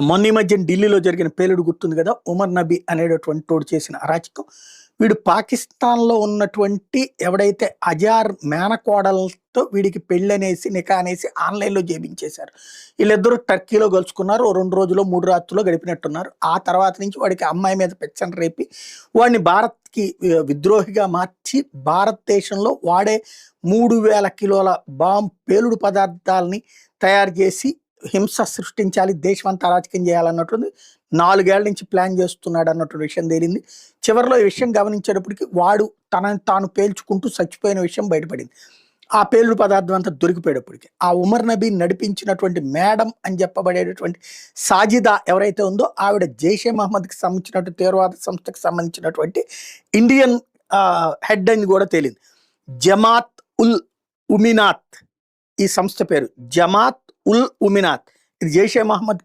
మొన్న ఈ మధ్యన ఢిల్లీలో జరిగిన పేలుడు గుర్తుంది కదా, ఉమర్ నబీ అనేటటువంటి తోడు చేసిన అరాచకం. వీడు పాకిస్తాన్లో ఉన్నటువంటి ఎవడైతే అజార్ మేనకోడలతో వీడికి పెళ్ళనేసి నికా అనేసి ఆన్లైన్లో చేయించేశారు. వీళ్ళిద్దరూ టర్కీలో కలుసుకున్నారు. ఓ 2 రోజులు 3 రాత్రుల్లో గడిపినట్టున్నారు. ఆ తర్వాత నుంచి వాడికి అమ్మాయి మీద పెచ్చన రేపి వాడిని భారత్కి విద్రోహిగా మార్చి భారతదేశంలో వాడే 3000 కిలోల పేలుడు పదార్థాలని తయారు చేసి హింస సృష్టించాలి, దేశం అంతా అరాచకం చేయాలన్నట్టుంది 4 ఏళ్ల నుంచి ప్లాన్ చేస్తున్నాడు అన్నట్టు విషయం తేలింది. చివరిలో ఈ విషయం గమనించేటప్పటికి వాడు తనని తాను పేల్చుకుంటూ చచ్చిపోయిన విషయం బయటపడింది. ఆ పేలుడు పదార్థం అంతా దొరికిపోయేటప్పటికి ఆ ఉమర్ నబీ నడిపించినటువంటి మేడం అని చెప్పబడేటటువంటి సాజిదా ఎవరైతే ఉందో ఆవిడ జైషే మహమ్మద్కి సంబంధించినటువంటి తీవ్రవాద సంస్థకి సంబంధించినటువంటి ఇండియన్ హెడ్ అని కూడా తేలింది. జమాత్ ఉల్ ఉమినాత్ ఈ సంస్థ పేరు, జమాత్ ఉల్ ఉమినాత్. ఇది జైషే మహమ్మద్